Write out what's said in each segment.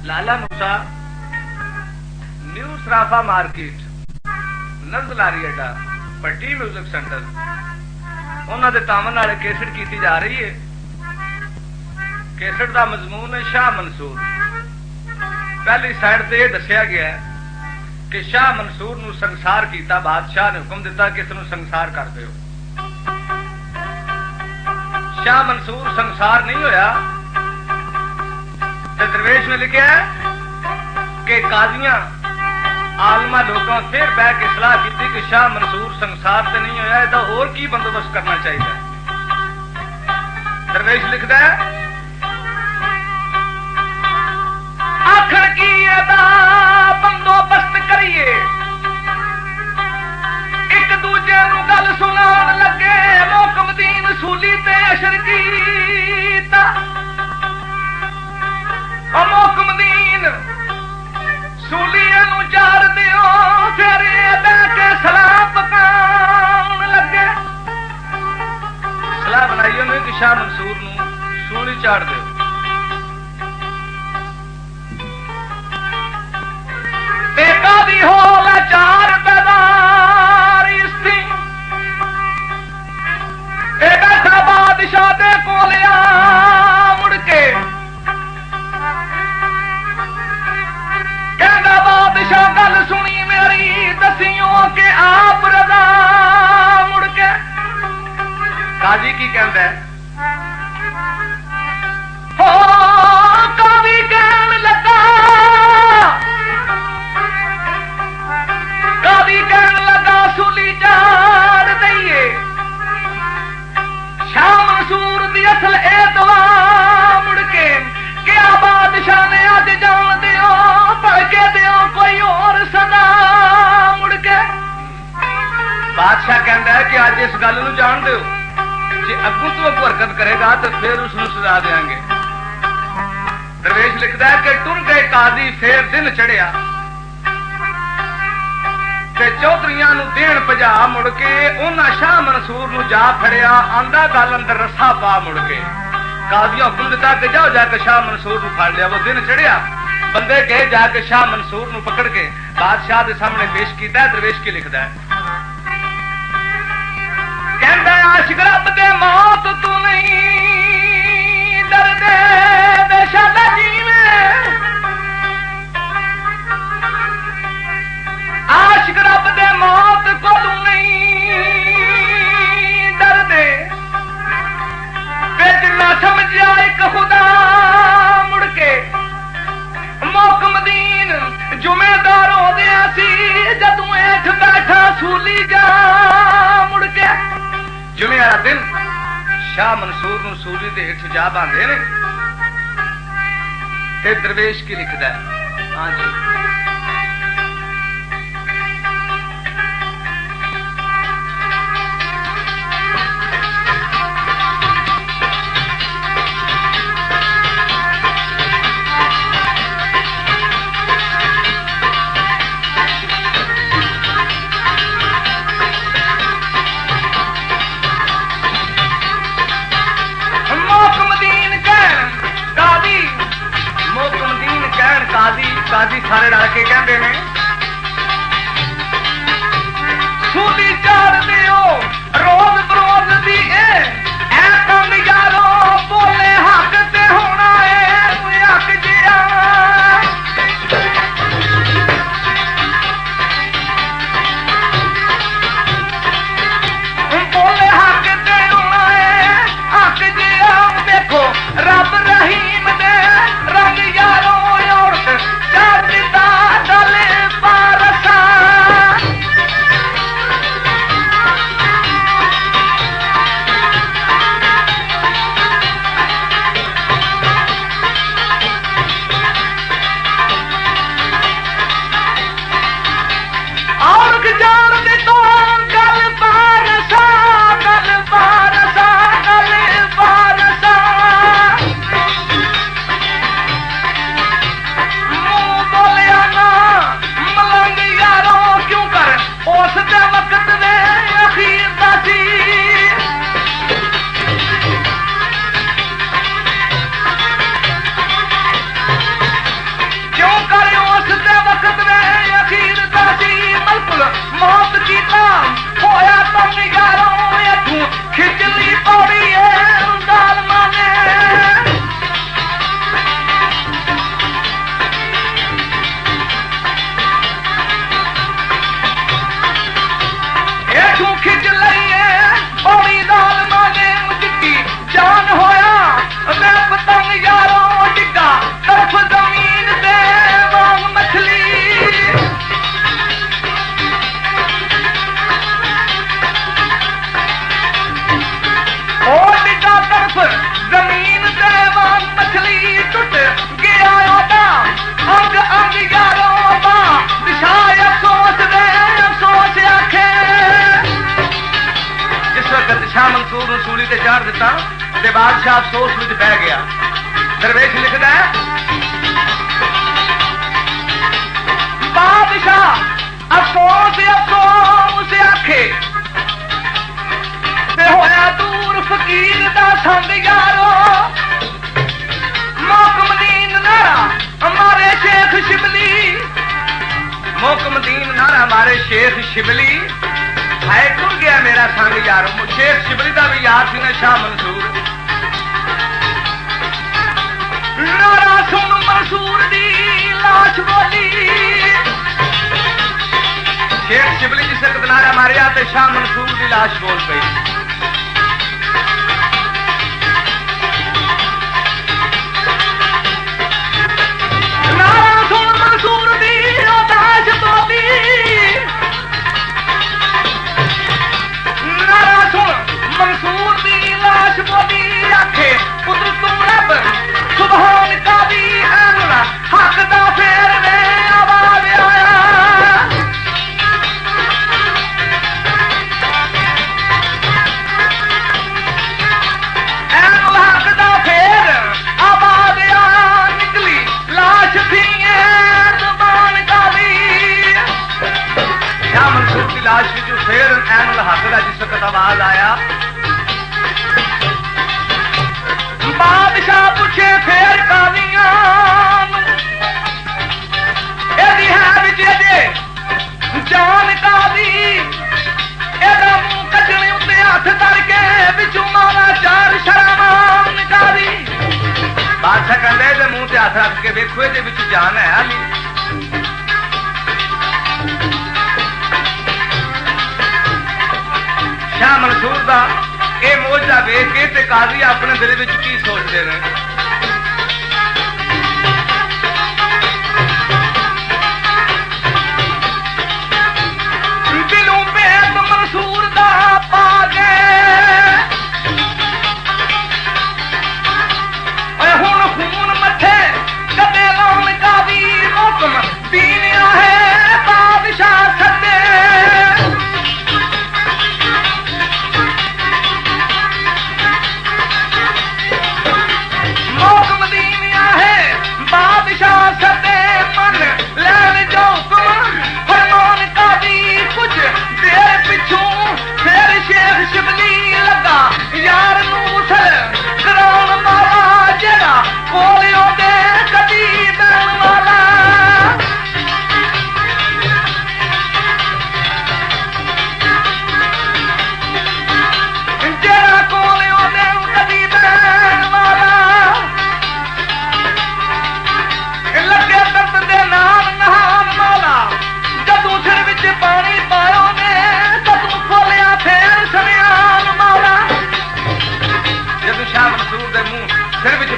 लाला मूसा new सराफा market नजलारी अड्डा पट्टी music centre उन्होंने तामन नाल कैसेट की जा रही है। कैसेट का मजमून है शाह मंसूर। पहली साइड से यह दसिया गया है कि शाह मंसूर नूं संसार किया, बादशाह ने हुक्म दिता कि इसनूं संसार कर दो। शाह मंसूर संसार नहीं होया तो दरवेश ने लिखा कि कादियां आलमा लोगों फिर बह के सलाह की कि शाह मंसूर संसार से नहीं होया, इसका और की बंदोबस्त करना चाहिए। दरवेश लिखता है आखिर की बंदोबस्त करिए, एक दूजे नूं गल सुनान लगे, मोकमदीन सूली ते अशर कीता। मोकमदीन सूलीए नूं चार दिओ, फिर बह के सलाह पकाउण लगे। सलाह बनाई उन्होंने कि शाह मंसूर नूं सूली चाड़ दिओ। कादी हो लाचार बेदार इस्ती, बैठा बादशाह दे कोल आ मुड़ के, कहता बादशाह गल सुनी मेरी, दसियो के आप रजा मुड़ के। काजी की कहता है हो काजी कहन लगा, कादी कहन लगा सूली चाड़ दईए। शाह मंसूर दी असल ए दुआ मुड़ के, क्या बादशाह ने अज जान दियो, पढ़ के दियो कोई और सदा मुड़ के। बादशाह कहता है कि अज इस गल नूं जान दियो, जे अगू तो हरकत करेगा तो फिर उसनूं सजा देंगे। दरवेश लिखता है कि टुर गए काजी फिर दिन चढ़िया, चौधरियां नूं देण भजा मुड़ के, उन्हां शाह मंसूर नूं जा फड़िया, आंदा गल अंदर रस्सा पा मुड़ के। कादियां हुक्म दिता कि जाओ जाके शाह मंसूर नूं फड़ लिया। वो दिन चढ़िया, बंदे गए जाके शाह मंसूर नूं पकड़ के बादशाह दे सामने पेश किया। दरवेश की लिखदा है कहंदा आशिक रब दे मौत तू नहीं डरदे, बेशक जीवे आशिक रब दे मौत को नहीं डरदे, फिर ना समझा एक खुदा मुड़ के। मोकमदीन जुमेदार हो गया सी, जदों हेठ बैठा सूली जा मुड़ के। जुमे वाला दिन शाह मंसूर नूं सूली दे हेठ जा बांधे ने। ते दरवेश की लिखदा है हाँ जी काजी सारे रल के कहते हैं सूली चाड़ दियो रोज बरोज दी ए कम यारो, बोले हक ते होना है हक जिया। बोले हक ते होना है हक जिया। देखो रब रहीम दे रंग यारो, औरत चार दिता गले ते चाढ़ दिता ते बादशाह अफसोस विच बह गया। दरवेश लिखदा है बादशाह अफसोस अफसोस आखे ते होया दूर फकीर दा संग यारो मोकमदीन नारा हमारे शेख शिबली मोकमदीन नारा हमारे शेख शिबली है टुर गया मेरा संग यारो। शेख शिबली का भी यार थी ना शाह मंसूर। नारा सुन मंसूर दी लाश बोली शेख शिबली जिस वक्त नारा मारिया तो शाह मंसूर की लाश बोल गई। नारा सुन मंसूर दी लाश बोली नारा सुन मंसूर दी लाश बोली आखे पुत्र तू रब सुभान का भी हक दा फेर में आवाज आया। आवाज आया बादशाह पूछे फेर कादियां एदी है बिच जान कादी एदा मुंह कटने उत्ते हाथ करके बिचों मारा चार शराब निकाली। बादशाह कहंदे ते मुंह ते हाथ रख के वेखो इहदे विच जान है हाली। शाह मंसूर का यह मोजा वेख के ते काजी अपने दिल में की सोचते हैं। दिलों बेत मंसूर का पा गए हुण खून मथे कदे लाउण का भी हुक्म दीनिया है बादशाह सदे।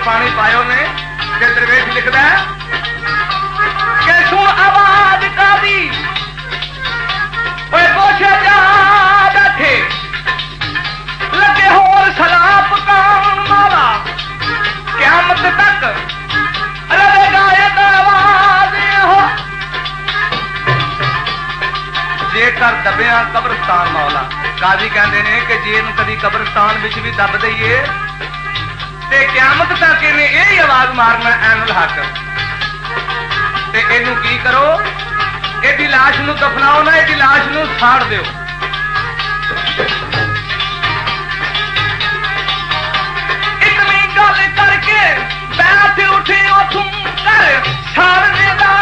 पानी पायो ने दरवेश लिखदा है कि सुन आवाज कादी ओए गोशे जा बैठे लगे होर सलाप कान माला क़यामत तक रहेगा एक आवाज हो। जेकर दबिया कब्रिस्तान मौला काजी कहते ने कि जे कभी कब्रिस्तान विच भी दब दईए ते क़यामत तक इन्हें यही आवाज मारना ऐनुल हक ते इनू की करो एदी लाश नू दफनाओ ना एदी लाश नू साड़ दिओ। इतनी गल करके बैठ उठे उठूं कर साड़ने दा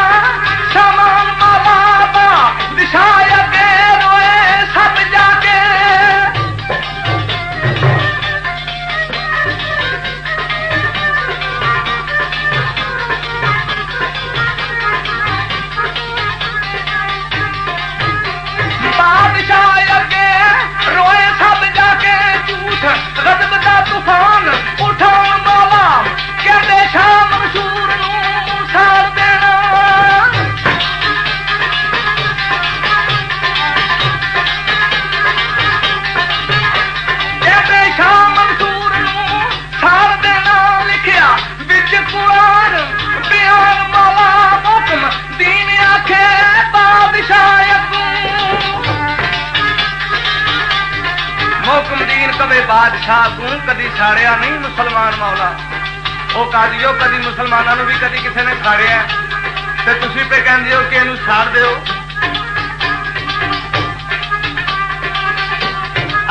सामान माला दा दिशाया के रोए सब जाके। गजब का तूफान उठाउण वाला कहते शाह मंसूर नूं साड़ दे। बादशाह तू कदी साड़िया नहीं मुसलमान मौला। वो कादियो कदी मुसलमानों भी कदी किसी ने साड़िया ते तुसी पे कहंदे हो कि इहनूं साड़ दिओ।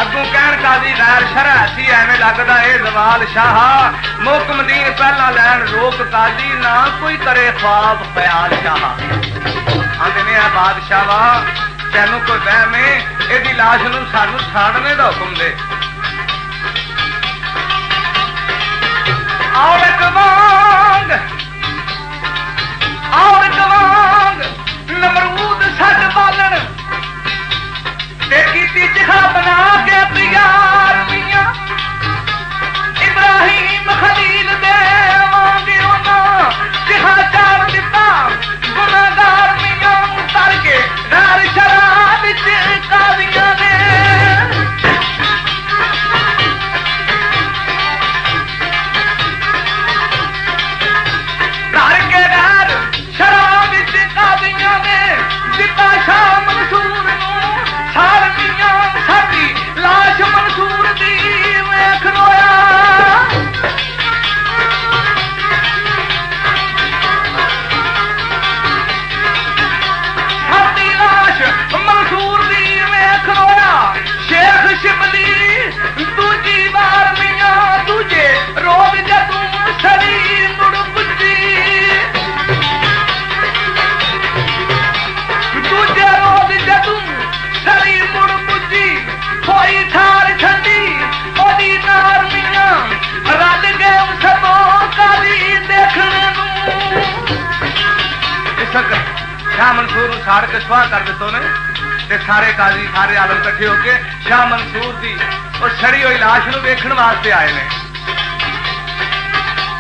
अगों कहण कादी गैर शरअ सी एवें लगदा ए जवाल शाह मुकम दीन पहला लैन रोक कादी ना कोई करे ख्वाब ख्याल शाह। आंदे ने बादशाह वा तैनूं कोई वहम है इहदी लाश नूं सानूं साड़ने दा हुक्म दे। औरत वांग नमरूद सट बालन ते कीती चिखा बना के तैयार मियां इब्राहिम खलील दे वांगे उन्हां चिखा चार दिता गुनाहगार मियां उतर के गैर शरअ विच कादियां ने शाह मंसूर साड़ मियां साडी लाश मंसूर दी वेख रोया। साडी लाश मंसूर दी वेख रोया। शेख शिबली दूजी बार मियां दूजे रोज जदूं सड़ी मुड़ पुजी दूजे रोज जदूं सड़ी मुड़ पुजी होई ठार ठंडी ओदी नार मियां रल गए उस तो काली देखने नूं। इस शाह मंसूर साड़ के सुहा कर दितो ने ते सारे काजी सारे आलम इकट्ठे होके शाह मंसूर दी और सड़ी हुई लाश नूं वेखण वास्ते आए ने।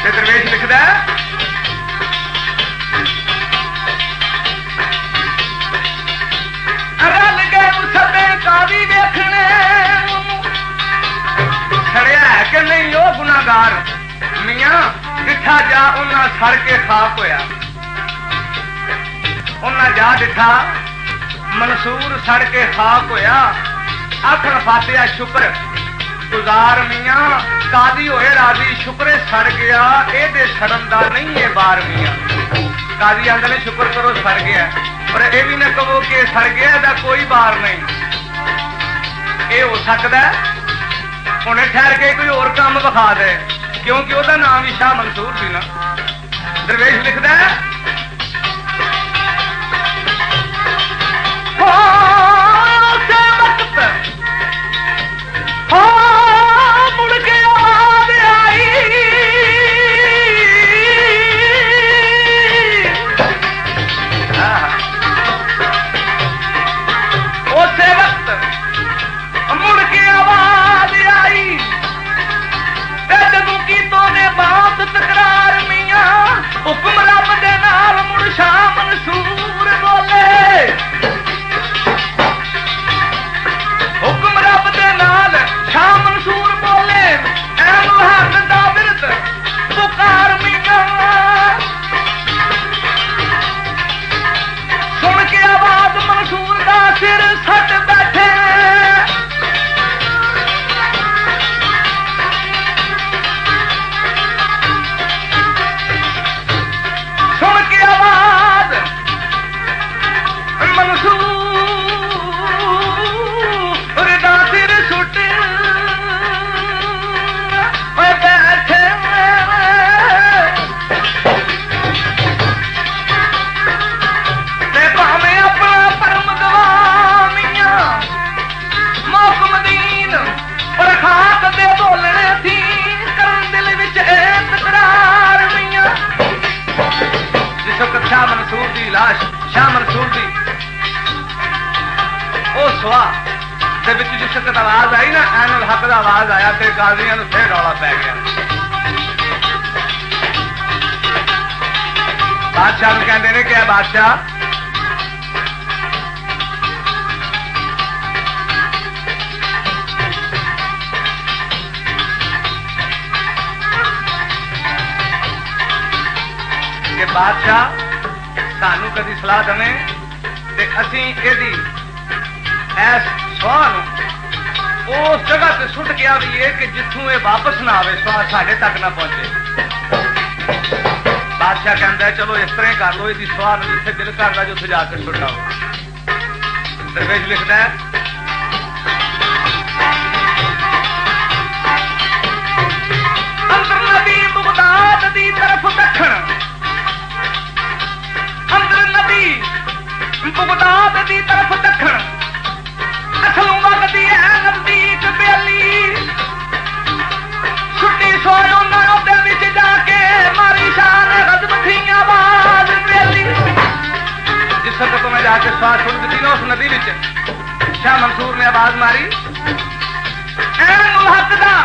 ते दरवेश लिखदा रल गए मुसबे कादी देखने सड़िया है कि नहीं ओ गुनाहगार मियां डिठा जा उन्हां सड़ के खाक होया। उन्हां जा डिठा मंसूर सड़ के खाक होया। आखण फातिहा शुक्र गुजार मियां कादी होए राजी शुक्रे सड़ गया एदे सड़न दा नहीं है बार मियां। कादी आंदे ने शुक्र करो सड़ गया और ये भी न कहो कि सड़ गया दा कोई बार नहीं। ये हो सकता है हुणे ठहर के कोई और काम विखा दे क्योंकि उसका नाम भी शाह मंसूर सी ना। दरवेश लिखदा है मुड़ के आवाज आई उसे वक्त मुड़ के आवाज आई जदों की तो ने बात तकरार मियां हुक्म रब दे नाल मुड़ शाह मंसूर बोले। हुक्म रब दे नाल शाह मंसूर बोले ऐ मुहम्मद दा विरद पुकार मियां। सुन के आवाज मंसूर दा सिर सट बैठे सुन के आवाज मंसूर दा सिर सुट बैठे ते भावें अपना परम गवा मियां मौकम दीन और खाक दे बोलने थी करन दिल विच तकरार मियां। जिस वक्त शाह मंसूर दी लाश शाह मंसूर दी ओ सुहा दे विच जिस वक्त आवाज आई ना ऐनुल हक दा आवाज आया ते काजियां नूं फिर रौला पै गया। बादशाह नूं कहंदे ने कि बादशाह कि बादशाह सानू कदी सलाह दवे ते असीं एदी ऐस सुहा नूं उस जगह से सुट गया भी है कि जिथों ये वापस ना आवे, स्वाद साढ़े तक ना पहुंचे। बादशाह कहता है चलो इस तरह कर लो, यदि स्वाद जिथे दिल करता जो उसे जाकर सुटाओ। दरवेश लिखता है अंदर नदी बगदाद दी तरफ दखण, अंदर नदी बगदाद दी तरफ दखण, असलों वगदी है नजदीक बेली, छुट्टी सोयो नायों दे विच जाके मारी शान गजब थी आवाज बेली। जिस वक्त तो मैं जाके स्वाद सुन दी ना उस नदी विच शाह मंसूर ने आवाज मारी, ऐन हक दा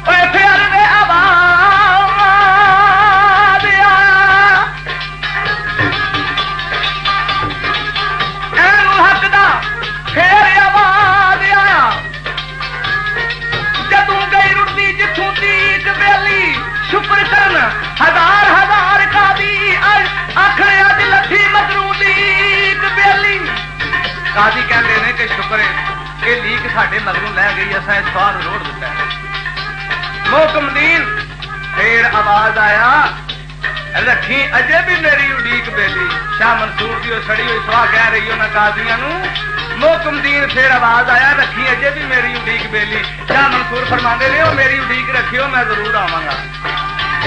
ओए प्यार दे आवाज आया, ऐन हक दा फिर आवाज आया, जदों गई रुड़दी जिथों दीक बेली, शुक्र करन हजार हजार कादी आखरे अज लथी मजरू लीक बेली। काजी कहते हैं कि शुक्र है कि लीक साडे मगरों लै गई, असां इस स्वाद रोड़ दिता है। मोहकमदीन फिर आवाज आया रखी अजे भी मेरी उड़ीक बेली। शाह मंसूर की सड़ी हुई सवाह कह रही हो ना काजियां नू। मोहकमदीन फिर आवाज आया रखी अजे भी मेरी उड़ीक बेली। शाह मंसूर फरमाते ने वो मेरी उड़ीक रखियो, मैं जरूर आवांगा।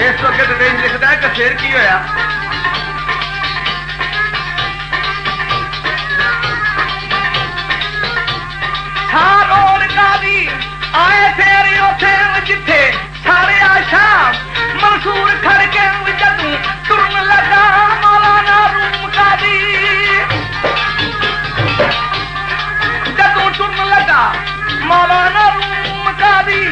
इस वक्त दरवेश लिखता है कि फिर की होया, और काजी आए फिर उथे जिथे सारे आशा मंसूर खड़ के जदू तुरन लगा मौलाना रूम काजी, जदू तुरन लगा मौलाना रूम काजी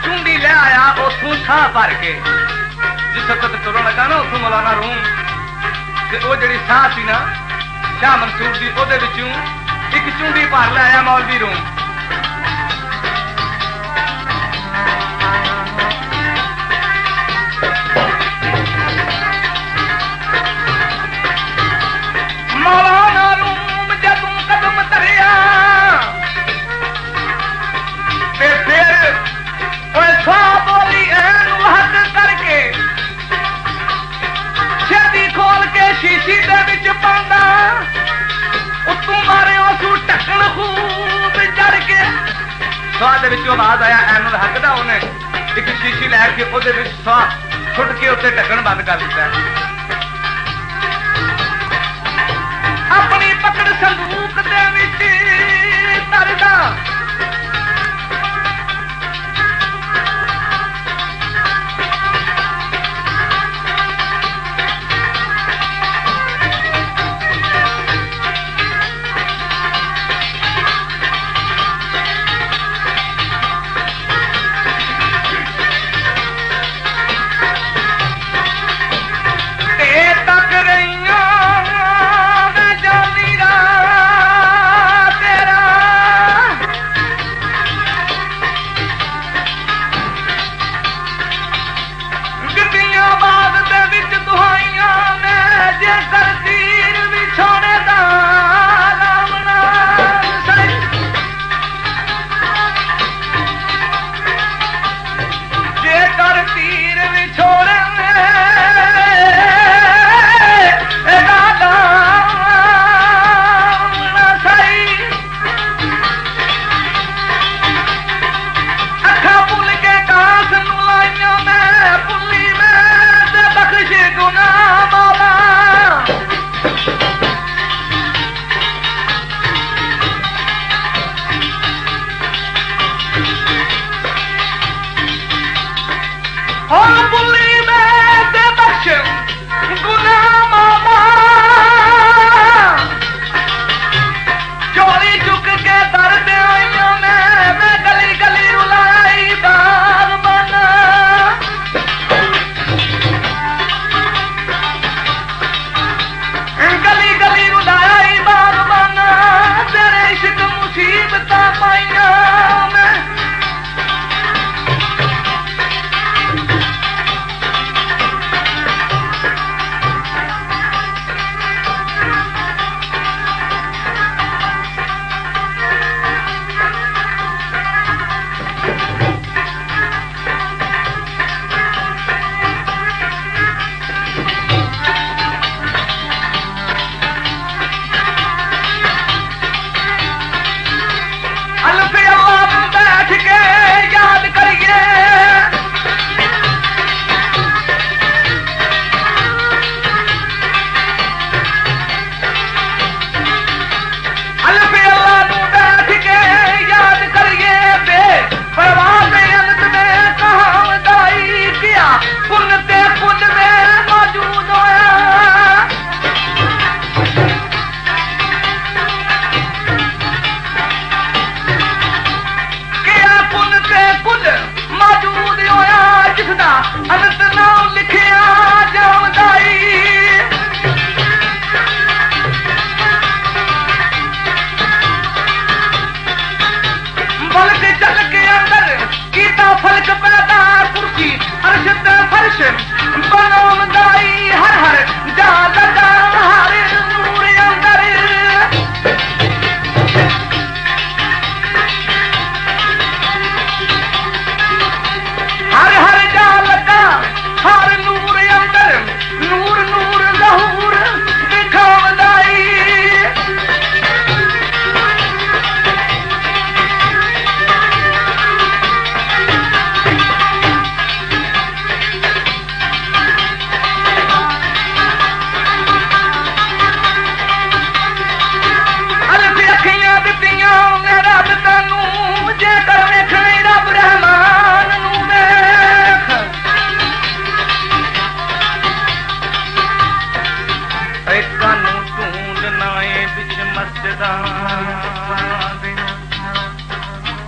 चुंडी ले आया उथों था भर के। जिस वक्त तुरन लगा ना उथों मौलाना रूम ते वो जिहड़ी साह सी ना शाह मंसूर दी ओदे विचों एक चुंडी भर ले आया मौलवी रूम। मौलाना रूम जदों कदम धरिया ते फिर सवा बोली ऐन हक करके छेती खोल के शीशी दे विच पांदा, उत्तों मारे उसू ढक्कन खूब चढ़ के। सवा दे विचों आवाज आया ऐन हक दा, उन्हें एक शीशी लैके ओदे विच सवा सुट के उत्ते ढक्कन बंद कर दिता। अपनी पकड़ संदूक दे विच तरदा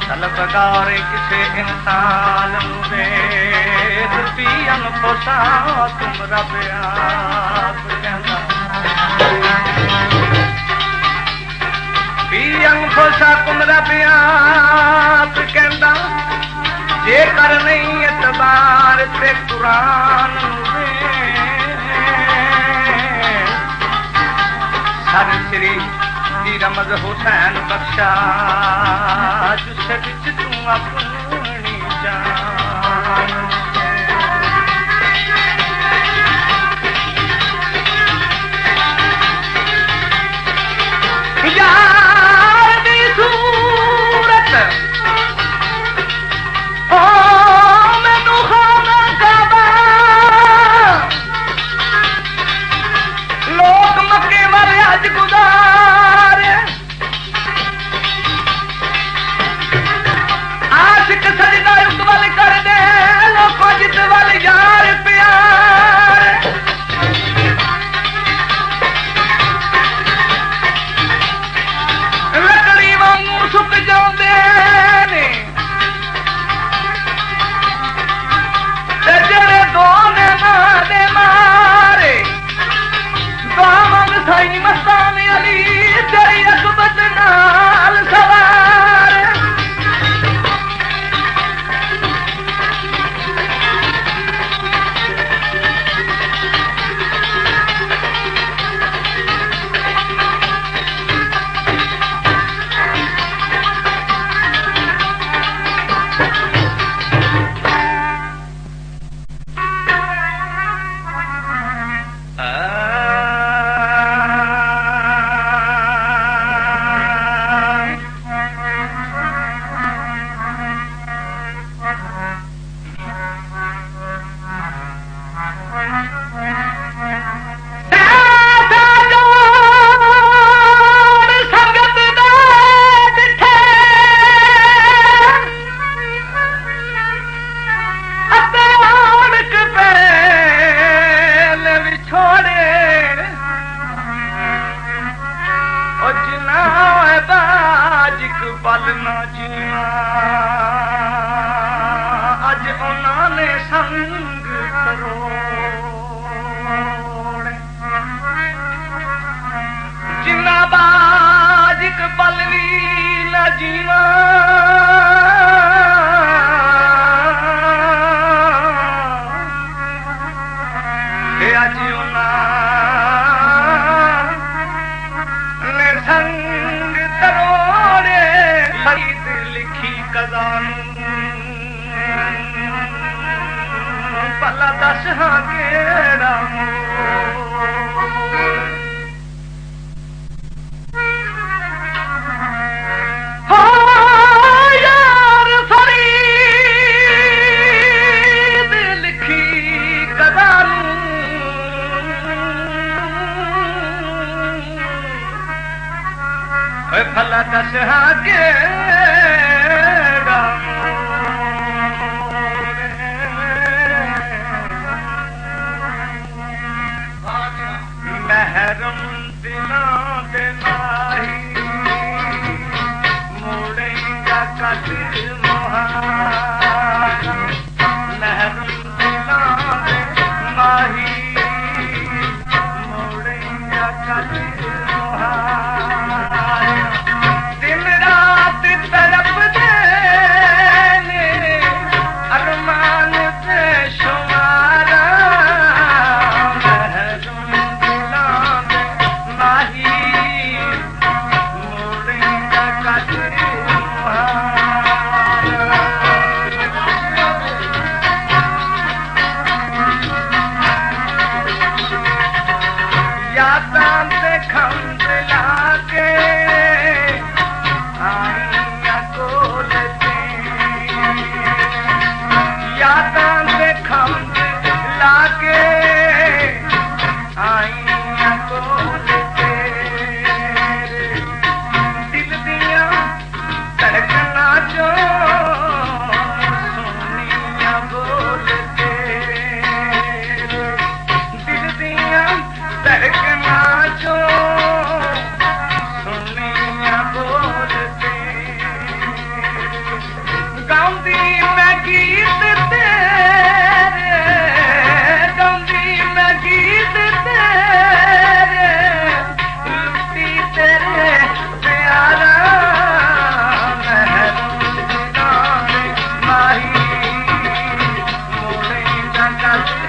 तलबगार किसे इंसान वेद पियन पोसा तुम रब आप कहना पियन पोसा तुम रब आप कहना जे कर नहीं एतबार ते कुरान हर श्री रमज हुसैन बख्शा जिस बिच तू अपनी जान यार दी सूरत ओ मैनू खाना काबा लोग मक्के वाले अज गुजार आशिक सजदा उस वाल कर दे लोगों जिस वाल यार प्यार लकड़ी वांगू सुक जाते ने जेड़े दो ने मारे मारे दामन साई मस्तान अली तेरी अकबत नाल सवार भला दस के महरम दिना दे नाही मोड़ेगा कदर मोहाना महरम दिना दे नाही मोड़ेगा कदर मोहाना दिन रात तरफ देने अरमान पे शुमारा महरम दिला दे नाही मोड़ेगा कदर यादां ते खंड लाके आईया कोल ते यादां ते खंड लाके आईया कोल ते दिल दिया धड़कना जो सुनिया बोल ते दिल दिया धड़कना जो सुन कर